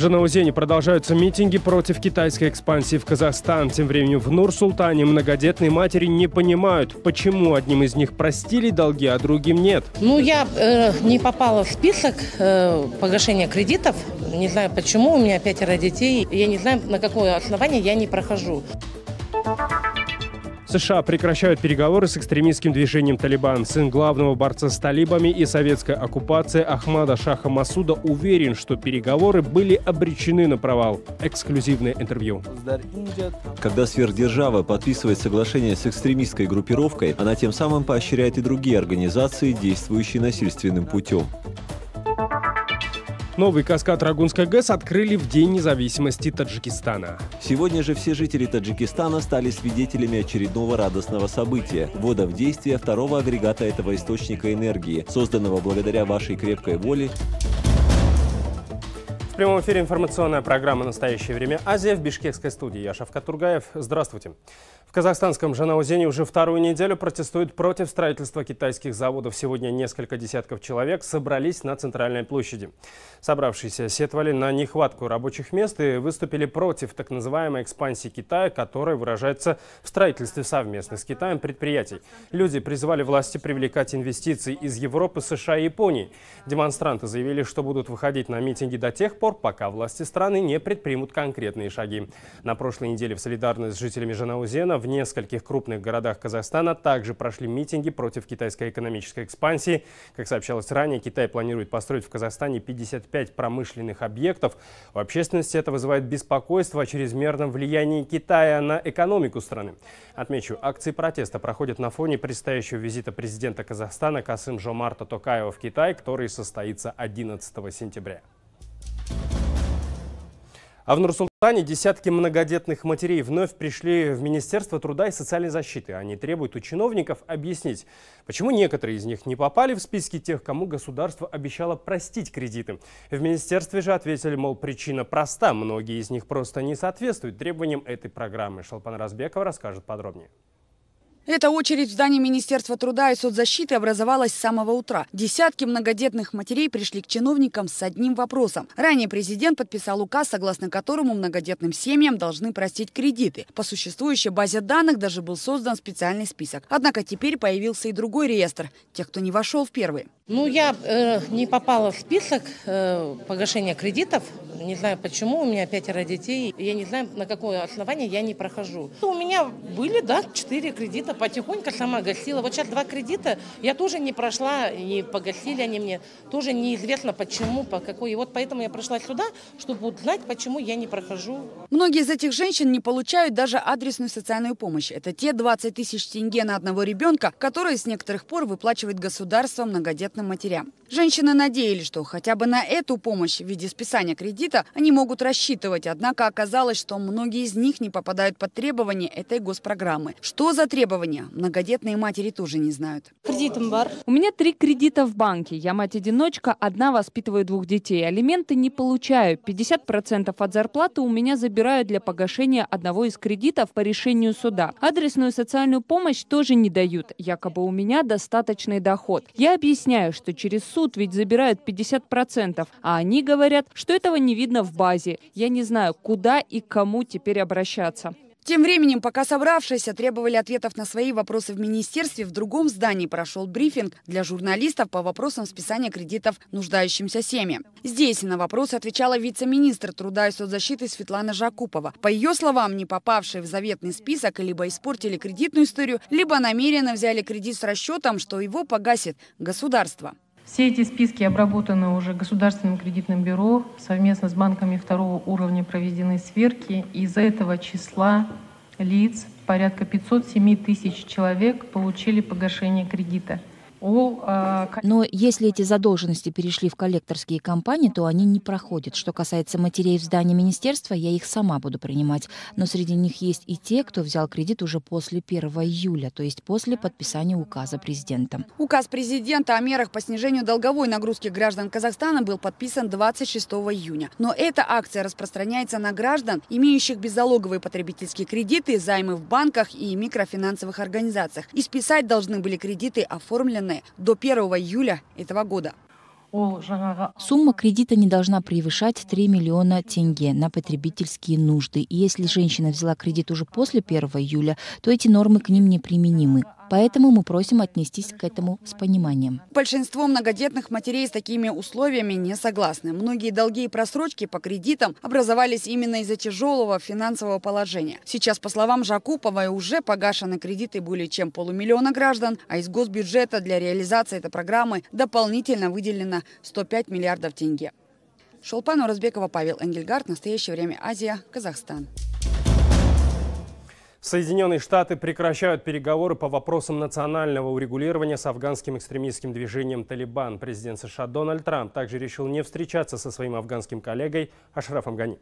Жанаузене продолжаются митинги против китайской экспансии в Казахстан. Тем временем в Нур-Султане многодетные матери не понимают, почему одним из них простили долги, а другим нет. Я не попала в список погашения кредитов. Не знаю почему, у меня 5 детей. Я не знаю, на какое основание я не прохожу. США прекращают переговоры с экстремистским движением «Талибан». Сын главного борца с талибами и советской оккупации Ахмада Шаха Масуда уверен, что переговоры были обречены на провал. Эксклюзивное интервью. Когда сверхдержава подписывает соглашение с экстремистской группировкой, она тем самым поощряет и другие организации, действующие насильственным путем. Новый каскад Рагунской ГЭС открыли в День независимости Таджикистана. Сегодня же все жители Таджикистана стали свидетелями очередного радостного события – ввода в действие второго агрегата этого источника энергии, созданного благодаря вашей крепкой воле. В прямом эфире информационная программа «Настоящее время Азия» в бишкекской студии. Я Шавкат Тургаев. Здравствуйте. В казахстанском Жанаузене уже вторую неделю протестуют против строительства китайских заводов. Сегодня несколько десятков человек собрались на центральной площади. Собравшиеся сетовали на нехватку рабочих мест и выступили против так называемой экспансии Китая, которая выражается в строительстве совместных с Китаем предприятий. Люди призывали власти привлекать инвестиции из Европы, США и Японии. Демонстранты заявили, что будут выходить на митинги до тех пор, пока власти страны не предпримут конкретные шаги. На прошлой неделе в солидарность с жителями Жанаузена в нескольких крупных городах Казахстана также прошли митинги против китайской экономической экспансии. Как сообщалось ранее, Китай планирует построить в Казахстане 55 промышленных объектов. В общественности это вызывает беспокойство о чрезмерном влиянии Китая на экономику страны. Отмечу, акции протеста проходят на фоне предстоящего визита президента Казахстана Касым-Жомарта Токаева в Китай, который состоится 11 сентября. А в Нур-Султане десятки многодетных матерей вновь пришли в Министерство труда и социальной защиты. Они требуют у чиновников объяснить, почему некоторые из них не попали в списки тех, кому государство обещало простить кредиты. В министерстве же ответили, мол, причина проста. Многие из них просто не соответствуют требованиям этой программы. Шолпан Разбекова расскажет подробнее. Эта очередь в здании Министерства труда и соцзащиты образовалась с самого утра. Десятки многодетных матерей пришли к чиновникам с одним вопросом. Ранее президент подписал указ, согласно которому многодетным семьям должны простить кредиты. По существующей базе данных даже был создан специальный список. Однако теперь появился и другой реестр – тех, кто не вошел в первый. Я не попала в список погашения кредитов. Не знаю почему, у меня 5 детей. Я не знаю, на какое основание я не прохожу. У меня были, 4 кредита. Потихоньку сама гасила. Вот сейчас 2 кредита я тоже не прошла, не погасили они мне. Тоже неизвестно почему, по какой. И вот поэтому я пришла сюда, чтобы узнать, почему я не прохожу. Многие из этих женщин не получают даже адресную социальную помощь. Это те 20 тысяч тенге на одного ребенка, которые с некоторых пор выплачивает государство многодетным матерям. Женщины надеялись, что хотя бы на эту помощь в виде списания кредита они могут рассчитывать. Однако оказалось, что многие из них не попадают под требования этой госпрограммы. Что за требования? Многодетные матери тоже не знают. У меня 3 кредита в банке. Я мать-одиночка, одна воспитываю 2 детей. Алименты не получаю. 50% от зарплаты у меня забирают для погашения одного из кредитов по решению суда. Адресную социальную помощь тоже не дают. Якобы у меня достаточный доход. Я объясняю, что через суд ведь забирают 50%, а они говорят, что этого не видно в базе. Я не знаю, куда и к кому теперь обращаться. Тем временем, пока собравшиеся требовали ответов на свои вопросы в министерстве, в другом здании прошел брифинг для журналистов по вопросам списания кредитов нуждающимся семьям. Здесь на вопросы отвечала вице-министр труда и соцзащиты Светлана Жакупова. По ее словам, не попавшие в заветный список либо испортили кредитную историю, либо намеренно взяли кредит с расчетом, что его погасит государство. Все эти списки обработаны уже Государственным кредитным бюро. Совместно с банками второго уровня проведены сверки. Из этого числа лиц порядка 507 тысяч человек получили погашение кредита. Но если эти задолженности перешли в коллекторские компании, то они не проходят. Что касается матерей в здании министерства, я их сама буду принимать. Но среди них есть и те, кто взял кредит уже после 1 июля, то есть после подписания указа президента. Указ президента о мерах по снижению долговой нагрузки граждан Казахстана был подписан 26 июня. Но эта акция распространяется на граждан, имеющих беззалоговые потребительские кредиты, займы в банках и микрофинансовых организациях. И списать должны были кредиты, оформленные до 1 июля этого года. Сумма кредита не должна превышать 3 миллиона тенге на потребительские нужды. И если женщина взяла кредит уже после 1 июля, то эти нормы к ним неприменимы. Поэтому мы просим отнестись к этому с пониманием. Большинство многодетных матерей с такими условиями не согласны. Многие долги и просрочки по кредитам образовались именно из-за тяжелого финансового положения. Сейчас, по словам Жакуповой, уже погашены кредиты более чем 500 000 граждан, а из госбюджета для реализации этой программы дополнительно выделено 105 миллиардов тенге. Шолпан Уразбекова, Павел Энгельгард. Настоящее время. Азия. Казахстан. Соединенные Штаты прекращают переговоры по вопросам национального урегулирования с афганским экстремистским движением «Талибан». Президент США Дональд Трамп также решил не встречаться со своим афганским коллегой Ашрафом Гани.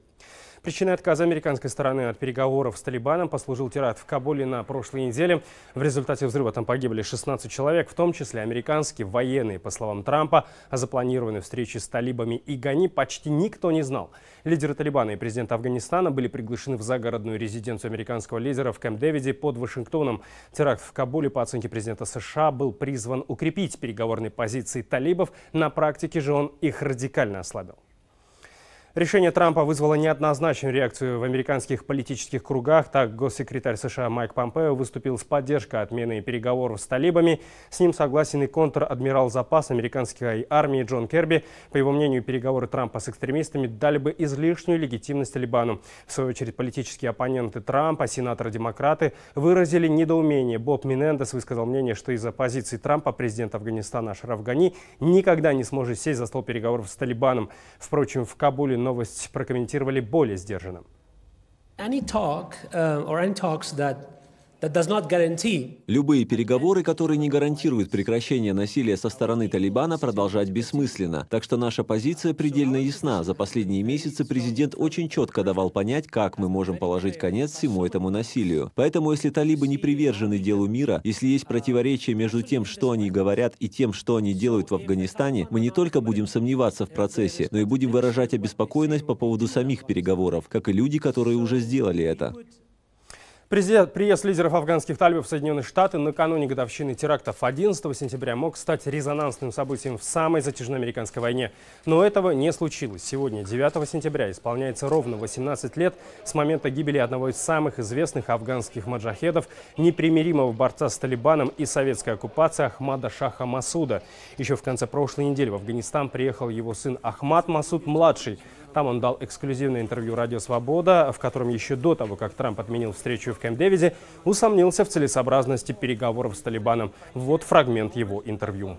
Причиной отказа американской стороны от переговоров с Талибаном послужил теракт в Кабуле на прошлой неделе. В результате взрыва там погибли 16 человек, в том числе американские военные. По словам Трампа, о запланированной встрече с талибами и Гани почти никто не знал. Лидеры Талибана и президент Афганистана были приглашены в загородную резиденцию американского лидера в Кэмп-Дэвиде под Вашингтоном. Теракт в Кабуле, по оценке президента США, был призван укрепить переговорные позиции талибов. На практике же он их радикально ослабил. Решение Трампа вызвало неоднозначную реакцию в американских политических кругах. Так, госсекретарь США Майк Помпео выступил с поддержкой отмены переговоров с талибами. С ним согласен и контр-адмирал запаса американской армии Джон Керби. По его мнению, переговоры Трампа с экстремистами дали бы излишнюю легитимность Талибану. В свою очередь, политические оппоненты Трампа, сенаторы-демократы, выразили недоумение. Боб Менендес высказал мнение, что из-за позиции Трампа президент Афганистана Ашраф Гани никогда не сможет сесть за стол переговоров с Талибаном. Впрочем, в Кабуле новость прокомментировали более сдержанно. Любые переговоры, которые не гарантируют прекращение насилия со стороны Талибана, продолжать бессмысленно. Так что наша позиция предельно ясна. За последние месяцы президент очень четко давал понять, как мы можем положить конец всему этому насилию. Поэтому, если талибы не привержены делу мира, если есть противоречие между тем, что они говорят, и тем, что они делают в Афганистане, мы не только будем сомневаться в процессе, но и будем выражать обеспокоенность по поводу самих переговоров, как и люди, которые уже сделали это. Приезд лидеров афганских талибов в Соединенные Штаты накануне годовщины терактов 11 сентября мог стать резонансным событием в самой затяжной американской войне. Но этого не случилось. Сегодня, 9 сентября, исполняется ровно 18 лет с момента гибели одного из самых известных афганских маджахедов, непримиримого борца с Талибаном и советской оккупацией Ахмада Шаха Масуда. Еще в конце прошлой недели в Афганистан приехал его сын Ахмад Масуд-младший. Там он дал эксклюзивное интервью «Радио Свобода», в котором еще до того, как Трамп отменил встречу в Кэмп-Дэвиде, усомнился в целесообразности переговоров с Талибаном. Вот фрагмент его интервью.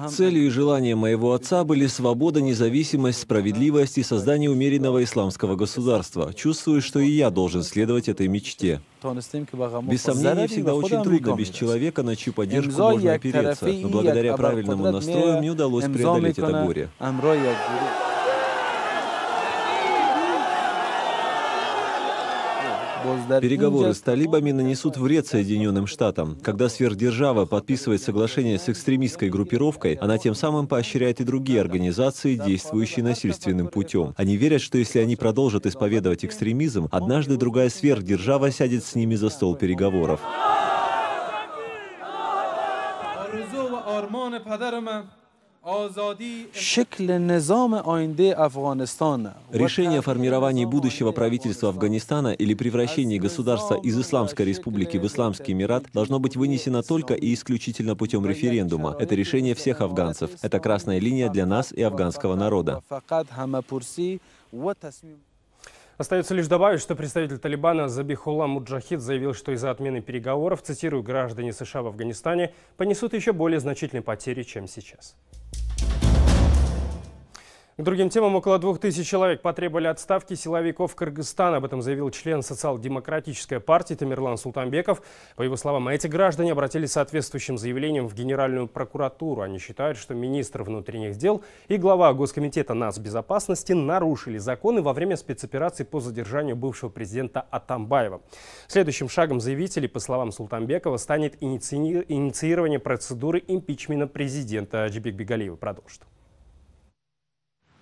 Целью и желанием моего отца были свобода, независимость, справедливость и создание умеренного исламского государства. Чувствую, что и я должен следовать этой мечте. Без сомнения, всегда очень трудно без человека, на чью поддержку можно опереться. Но благодаря правильному настрою мне удалось преодолеть это горе. Переговоры с талибами нанесут вред Соединенным Штатам. Когда сверхдержава подписывает соглашение с экстремистской группировкой, она тем самым поощряет и другие организации, действующие насильственным путем. Они верят, что если они продолжат исповедовать экстремизм, однажды другая сверхдержава сядет с ними за стол переговоров. Решение о формировании будущего правительства Афганистана или превращении государства из Исламской республики в Исламский Эмират должно быть вынесено только и исключительно путем референдума. Это решение всех афганцев. Это красная линия для нас и афганского народа. Остается лишь добавить, что представитель Талибана Забихулла Муджахид заявил, что из-за отмены переговоров, цитирую, граждане США в Афганистане понесут еще более значительные потери, чем сейчас. К другим темам, около 2000 человек потребовали отставки силовиков Кыргызстана. Об этом заявил член социал-демократической партии Тамерлан Султанбеков. По его словам, эти граждане обратились с соответствующим заявлением в Генеральную прокуратуру. Они считают, что министр внутренних дел и глава Госкомитета нацбезопасности нарушили законы во время спецоперации по задержанию бывшего президента Атамбаева. Следующим шагом заявителей, по словам Султанбекова, станет инициирование процедуры импичмента президента. Аджибек Бегалиев продолжит.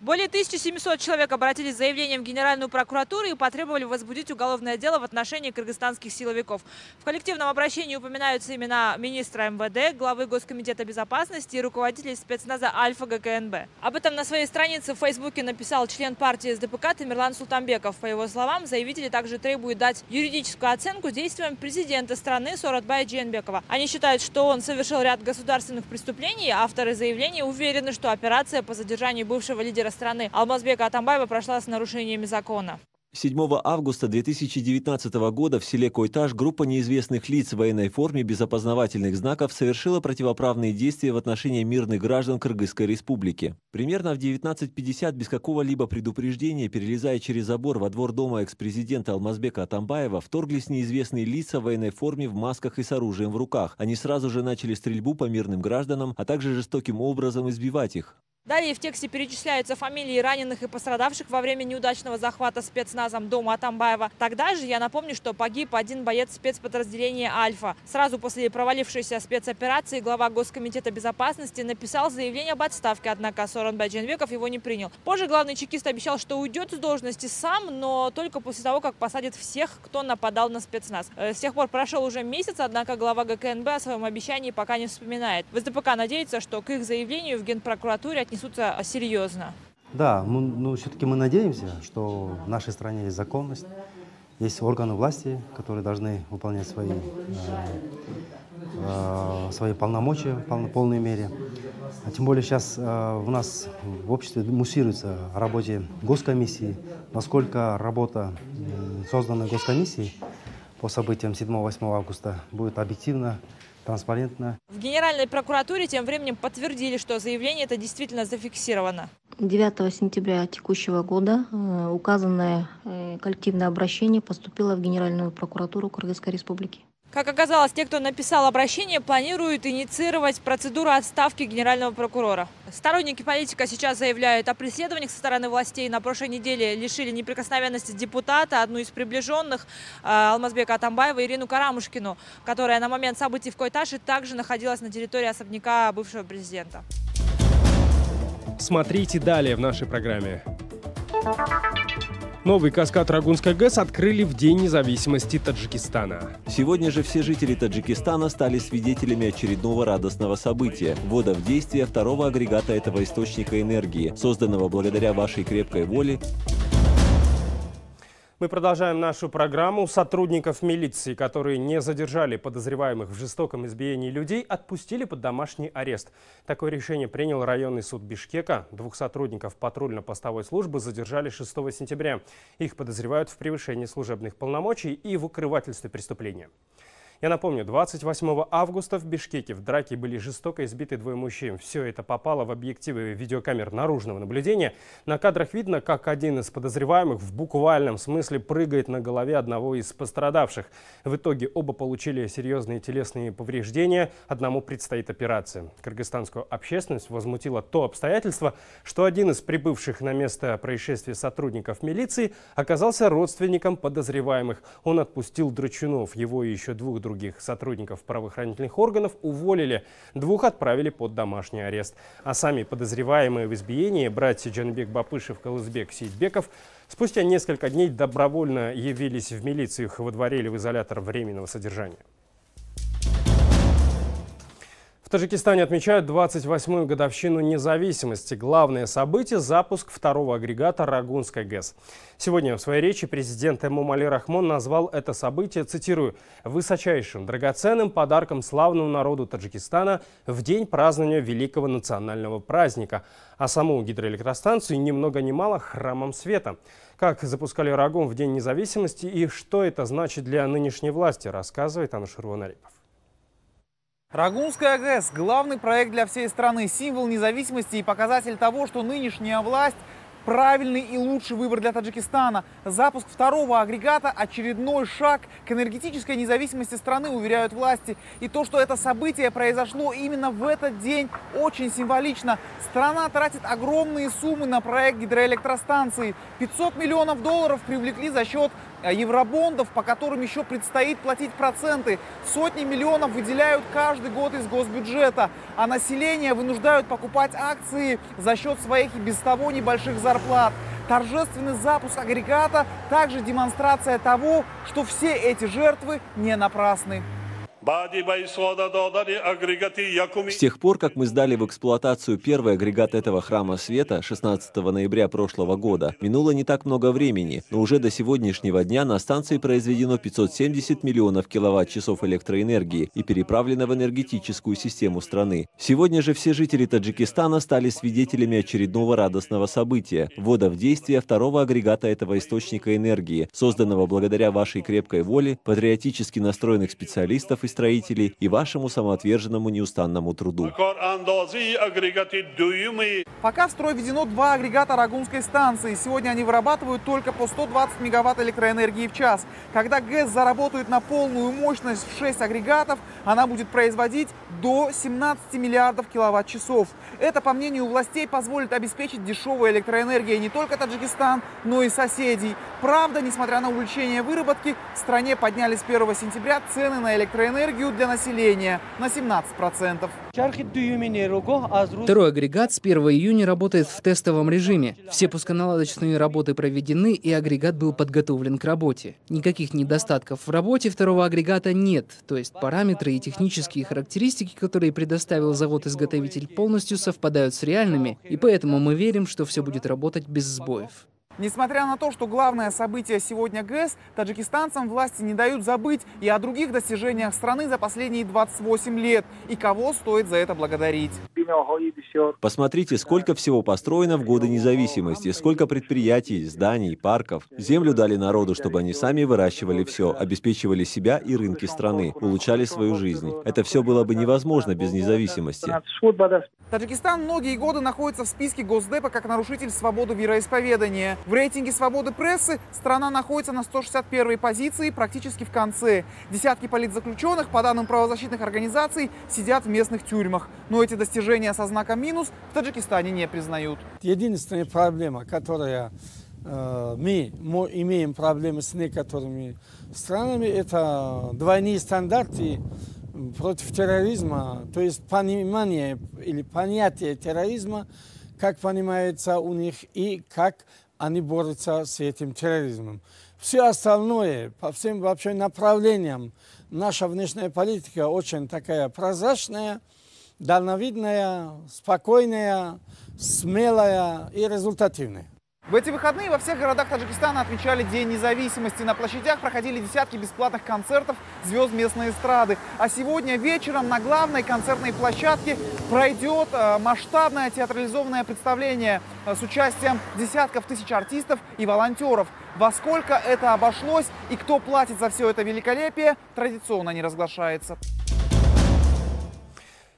Более 1700 человек обратились с заявлением в Генеральную прокуратуру и потребовали возбудить уголовное дело в отношении кыргызстанских силовиков. В коллективном обращении упоминаются имена министра МВД, главы Госкомитета безопасности и руководителей спецназа Альфа ГКНБ. Об этом на своей странице в Фейсбуке написал член партии СДПК Тамерлан Султанбеков. По его словам, заявители также требуют дать юридическую оценку действиям президента страны Сооронбая Жээнбекова. Они считают, что он совершил ряд государственных преступлений. Авторы заявления уверены, что операция по задержанию бывшего лидера страны Алмазбека Атамбаева прошла с нарушениями закона. 7 августа 2019 года в селе Койташ группа неизвестных лиц в военной форме без опознавательных знаков совершила противоправные действия в отношении мирных граждан Кыргызской республики. Примерно в 19:50 без какого-либо предупреждения, перелезая через забор во двор дома экс-президента Алмазбека Атамбаева, вторглись неизвестные лица в военной форме в масках и с оружием в руках. Они сразу же начали стрельбу по мирным гражданам, а также жестоким образом избивать их. Далее в тексте перечисляются фамилии раненых и пострадавших во время неудачного захвата спецназом дома Атамбаева. Тогда же я напомню, что погиб один боец спецподразделения «Альфа». Сразу после провалившейся спецоперации глава Госкомитета безопасности написал заявление об отставке, однако Сооронбай Жээнбеков его не принял. Позже главный чекист обещал, что уйдет с должности сам, но только после того, как посадит всех, кто нападал на спецназ. С тех пор прошел уже месяц, однако глава ГКНБ о своем обещании пока не вспоминает. В СДПК надеется, что к их заявлению в Генпрокуратуре отнесутся серьезно. Да, все-таки мы надеемся, что в нашей стране есть законность, есть органы власти, которые должны выполнять свои полномочия в полной мере. А тем более сейчас у нас в обществе муссируется о работе госкомиссии, насколько работа созданной госкомиссией по событиям 7-8 августа будет объективна, транспарентно. В Генеральной прокуратуре тем временем подтвердили, что заявление это действительно зафиксировано. 9 сентября текущего года указанное коллективное обращение поступило в Генеральную прокуратуру Кыргызской республики. Как оказалось, те, кто написал обращение, планируют инициировать процедуру отставки генерального прокурора. Сторонники политика сейчас заявляют о преследованиях со стороны властей. На прошлой неделе лишили неприкосновенности депутата, одну из приближенных Алмазбека Атамбаева, Ирину Карамушкину, которая на момент событий в Койташе также находилась на территории особняка бывшего президента. Смотрите далее в нашей программе. Новый каскад Рагунской ГЭС открыли в День независимости Таджикистана. Сегодня же все жители Таджикистана стали свидетелями очередного радостного события – ввода в действие второго агрегата этого источника энергии, созданного благодаря вашей крепкой воле. Мы продолжаем нашу программу. Сотрудников милиции, которые не задержали подозреваемых в жестоком избиении людей, отпустили под домашний арест. Такое решение принял районный суд Бишкека. 2 сотрудников патрульно-постовой службы задержали 6 сентября. Их подозревают в превышении служебных полномочий и в укрывательстве преступления. Я напомню, 28 августа в Бишкеке в драке были жестоко избиты 2 мужчин. Все это попало в объективы видеокамер наружного наблюдения. На кадрах видно, как один из подозреваемых в буквальном смысле прыгает на голове одного из пострадавших. В итоге оба получили серьезные телесные повреждения. Одному предстоит операция. Кыргызстанскую общественность возмутило то обстоятельство, что один из прибывших на место происшествия сотрудников милиции оказался родственником подозреваемых. Он отпустил драчунов, его и еще 2 других сотрудников правоохранительных органов уволили, 2 отправили под домашний арест. А сами подозреваемые в избиении, братья Джанбек Бапышев, Калызбек Сейдбеков, спустя несколько дней добровольно явились в милицию, их выдворили в изолятор временного содержания. В Таджикистане отмечают 28-ю годовщину независимости. Главное событие – запуск второго агрегата Рагунской ГЭС. Сегодня в своей речи президент Эмомали Рахмон назвал это событие, цитирую, «высочайшим, драгоценным подарком славному народу Таджикистана в день празднования великого национального праздника, а саму гидроэлектростанцию ни много ни мало храмом света». Как запускали Рагун в День независимости и что это значит для нынешней власти, рассказывает Анушер Вонарипов. Рагунская ГЭС – главный проект для всей страны, символ независимости и показатель того, что нынешняя власть – правильный и лучший выбор для Таджикистана. Запуск второго агрегата – очередной шаг к энергетической независимости страны, уверяют власти. И то, что это событие произошло именно в этот день, очень символично. Страна тратит огромные суммы на проект гидроэлектростанции. $500 миллионов привлекли за счет евробондов, по которым еще предстоит платить проценты. Сотни миллионов выделяют каждый год из госбюджета, а население вынуждают покупать акции за счет своих и без того небольших зарплат. Торжественный запуск агрегата также демонстрация того, что все эти жертвы не напрасны. С тех пор, как мы сдали в эксплуатацию первый агрегат этого храма света 16 ноября прошлого года, минуло не так много времени, но уже до сегодняшнего дня на станции произведено 570 миллионов киловатт-часов электроэнергии и переправлено в энергетическую систему страны. Сегодня же все жители Таджикистана стали свидетелями очередного радостного события – ввода в действие второго агрегата этого источника энергии, созданного благодаря вашей крепкой воле, патриотически настроенных специалистов и строителей и вашему самоотверженному неустанному труду. Пока в строй введено 2 агрегата Рагунской станции. Сегодня они вырабатывают только по 120 мегаватт электроэнергии в час. Когда ГЭС заработает на полную мощность в 6 агрегатов, она будет производить до 17 миллиардов киловатт-часов. Это, по мнению властей, позволит обеспечить дешевой электроэнергией не только Таджикистан, но и соседей. Правда, несмотря на увеличение выработки, в стране подняли с 1 сентября цены на электроэнергию для населения на 17%. Второй агрегат с 1 июня работает в тестовом режиме. Все пусконаладочные работы проведены, и агрегат был подготовлен к работе. Никаких недостатков в работе второго агрегата нет. То есть параметры и технические характеристики, которые предоставил завод-изготовитель, полностью совпадают с реальными, и поэтому мы верим, что все будет работать без сбоев. Несмотря на то, что главное событие сегодня ГЭС, таджикистанцам власти не дают забыть и о других достижениях страны за последние 28 лет. И кого стоит за это благодарить. Посмотрите, сколько всего построено в годы независимости, сколько предприятий, зданий, парков. Землю дали народу, чтобы они сами выращивали все, обеспечивали себя и рынки страны, улучшали свою жизнь. Это все было бы невозможно без независимости. Таджикистан многие годы находится в списке Госдепа как нарушитель свободы вероисповедания. В рейтинге свободы прессы страна находится на 161-й позиции, практически в конце. Десятки политзаключенных, по данным правозащитных организаций, сидят в местных тюрьмах. Но эти достижения со знаком минус в Таджикистане не признают. Единственная проблема, которая мы имеем проблемы с некоторыми странами, это двойные стандарты против терроризма, то есть понимание или понятие терроризма, как понимается у них и как они борются с этим терроризмом. Все остальное, по всем вообще направлениям, наша внешняя политика очень такая прозрачная, дальновидная, спокойная, смелая и результативная. В эти выходные во всех городах Таджикистана отмечали День независимости. На площадях проходили десятки бесплатных концертов звезд местной эстрады. А сегодня вечером на главной концертной площадке пройдет масштабное театрализованное представление с участием десятков тысяч артистов и волонтеров. Во сколько это обошлось и кто платит за все это великолепие, традиционно не разглашается.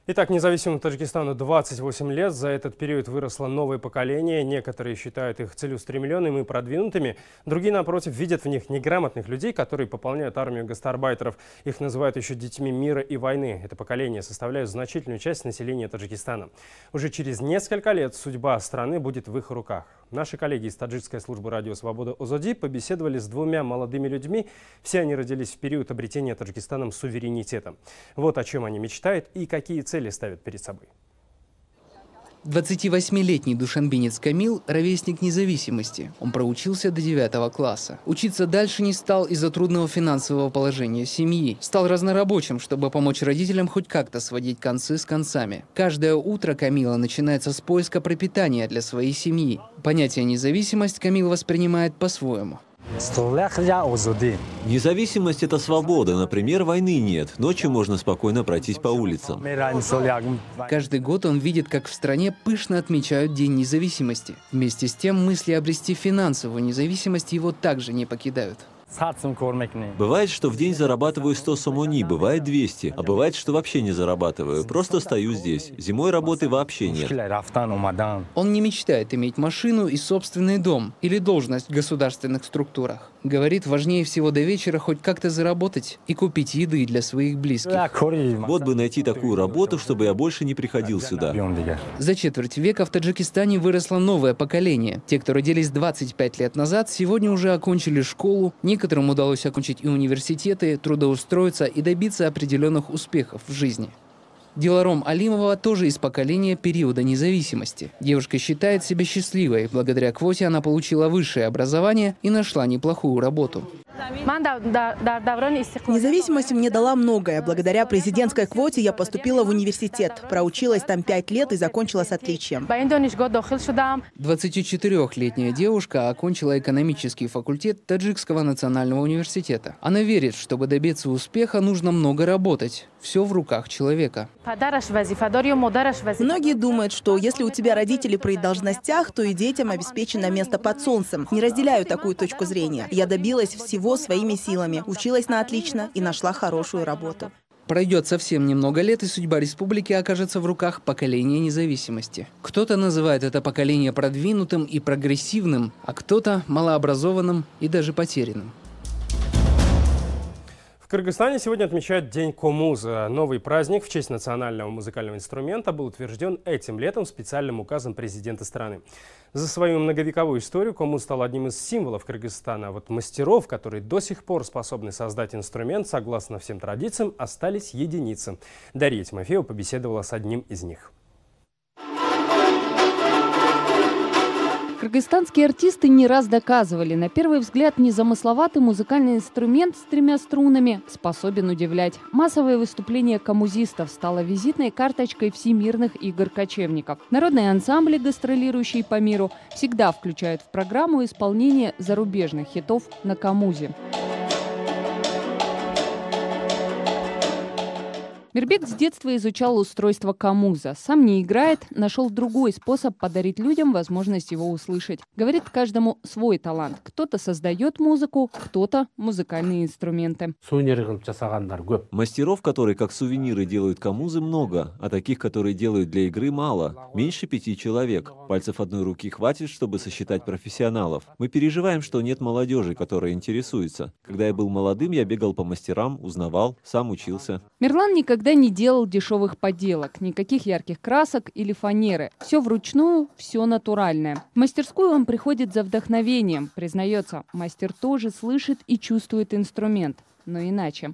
Итак, независимому Таджикистану 28 лет. За этот период выросло новое поколение. Некоторые считают их целеустремленными и продвинутыми. Другие, напротив, видят в них неграмотных людей, которые пополняют армию гастарбайтеров. Их называют еще детьми мира и войны. Это поколение составляет значительную часть населения Таджикистана. Уже через несколько лет судьба страны будет в их руках. Наши коллеги из таджикской службы радио «Свобода» ОЗОДИ побеседовали с двумя молодыми людьми. Все они родились в период обретения Таджикистаном суверенитета. Вот о чем они мечтают и какие цели ставят перед собой. 28-летний душанбинец Камил – ровесник независимости. Он проучился до 9 класса. Учиться дальше не стал из-за трудного финансового положения семьи. Стал разнорабочим, чтобы помочь родителям хоть как-то сводить концы с концами. Каждое утро Камила начинается с поиска пропитания для своей семьи. Понятие «независимость» Камил воспринимает по-своему. Независимость – это свобода. Например, войны нет. Ночью можно спокойно пройтись по улицам. Каждый год он видит, как в стране пышно отмечают День независимости. Вместе с тем мысли обрести финансовую независимость его также не покидают. Бывает, что в день зарабатываю 100 сомони, бывает 200, а бывает, что вообще не зарабатываю. Просто стою здесь. Зимой работы вообще нет. Он не мечтает иметь машину и собственный дом или должность в государственных структурах. Говорит, важнее всего до вечера хоть как-то заработать и купить еды для своих близких. Вот бы найти такую работу, чтобы я больше не приходил сюда. За четверть века в Таджикистане выросло новое поколение. Те, кто родились 25 лет назад, сегодня уже окончили школу, некоторым удалось окончить и университеты, трудоустроиться и добиться определенных успехов в жизни. Диларом Алимова тоже из поколения периода независимости. Девушка считает себя счастливой. Благодаря квоте она получила высшее образование и нашла неплохую работу. Независимость мне дала многое. Благодаря президентской квоте я поступила в университет. Проучилась там 5 лет и закончила с отличием. 24-летняя девушка окончила экономический факультет Таджикского национального университета. Она верит, чтобы добиться успеха, нужно много работать. Все в руках человека. Многие думают, что если у тебя родители при должностях, то и детям обеспечено место под солнцем. Не разделяю такую точку зрения. Я добилась всего своими силами, училась на отлично и нашла хорошую работу. Пройдет совсем немного лет, и судьба республики окажется в руках поколения независимости. Кто-то называет это поколение продвинутым и прогрессивным, а кто-то малообразованным и даже потерянным. В Кыргызстане сегодня отмечают День Комуза. Новый праздник в честь национального музыкального инструмента был утвержден этим летом специальным указом президента страны. За свою многовековую историю комуз стал одним из символов Кыргызстана. А вот мастеров, которые до сих пор способны создать инструмент, согласно всем традициям, остались единицы. Дарья Тимофеева побеседовала с одним из них. Кыргызстанские артисты не раз доказывали, на первый взгляд незамысловатый музыкальный инструмент с 3 струнами способен удивлять. Массовое выступление коммузистов стало визитной карточкой всемирных игр кочевников. Народные ансамбли, гастролирующие по миру, всегда включают в программу исполнение зарубежных хитов на комузе. Мирбек с детства изучал устройство комуза. Сам не играет, нашел другой способ подарить людям возможность его услышать. Говорит, каждому свой талант. Кто-то создает музыку, кто-то музыкальные инструменты. Мастеров, которые как сувениры делают комузы, много, а таких, которые делают для игры, мало. Меньше 5 человек. Пальцев одной руки хватит, чтобы сосчитать профессионалов. Мы переживаем, что нет молодежи, которая интересуется. Когда я был молодым, я бегал по мастерам, узнавал, сам учился. Мирлан никогда не делал дешевых подделок, никаких ярких красок или фанеры. Все вручную, все натуральное. В мастерскую он приходит за вдохновением. Признается, мастер тоже слышит и чувствует инструмент, но иначе.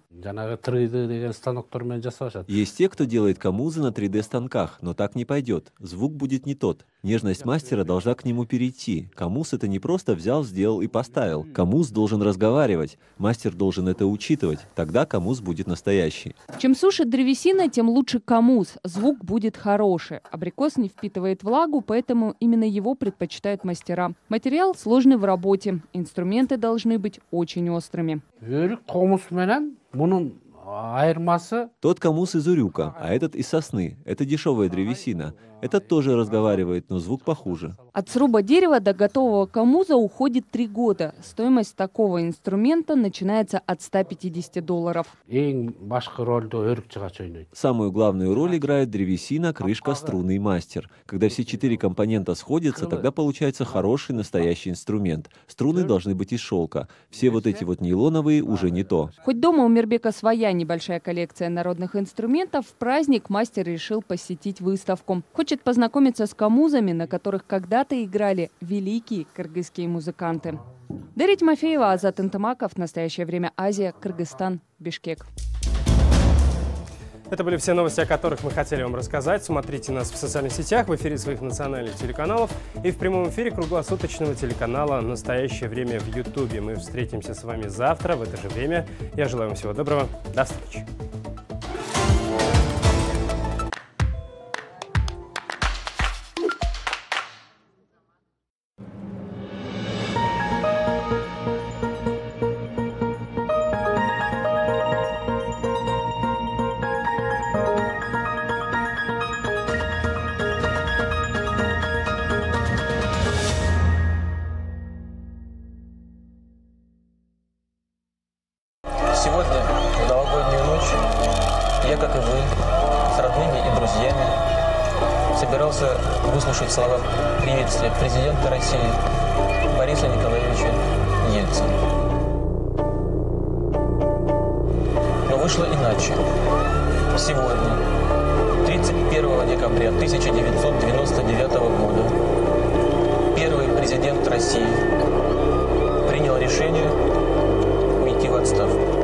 Есть те, кто делает комузы на 3D-станках, но так не пойдет. Звук будет не тот. Нежность мастера должна к нему перейти. Комуз это не просто взял, сделал и поставил. Комуз должен разговаривать. Мастер должен это учитывать. Тогда комуз будет настоящий. Чем суше древесина, тем лучше комуз. Звук будет хороший. Абрикос не впитывает влагу, поэтому именно его предпочитают мастера. Материал сложный в работе. Инструменты должны быть очень острыми. Тот комуз из урюка, а этот из сосны. Это дешевая древесина. Этот тоже разговаривает, но звук похуже. От сруба дерева до готового комуза уходит 3 года. Стоимость такого инструмента начинается от $150. Самую главную роль играет древесина, крышка, струны и мастер. Когда все 4 компонента сходятся, тогда получается хороший настоящий инструмент. Струны должны быть из шелка. Все вот эти вот нейлоновые уже не то. Хоть дома у Мирбека своя небольшая коллекция народных инструментов, в праздник мастер решил посетить выставку. Хочет познакомиться с комузами, на которых когда-то играли великие кыргызские музыканты. Дарья Тимофеева, Азат Интамаков. В настоящее время Азия, Кыргызстан, Бишкек. Это были все новости, о которых мы хотели вам рассказать. Смотрите нас в социальных сетях, в эфире своих национальных телеканалов и в прямом эфире круглосуточного телеканала «Настоящее время» в Ютубе. Мы встретимся с вами завтра в это же время. Я желаю вам всего доброго. До встречи. Сегодня, в новогоднюю ночь, я, как и вы, с родными и друзьями, собирался выслушать слова приветствия президента России Бориса Николаевича Ельцина. вышло иначе. Сегодня, 31 декабря 1999 года, первый президент России принял решение уйти в отставку.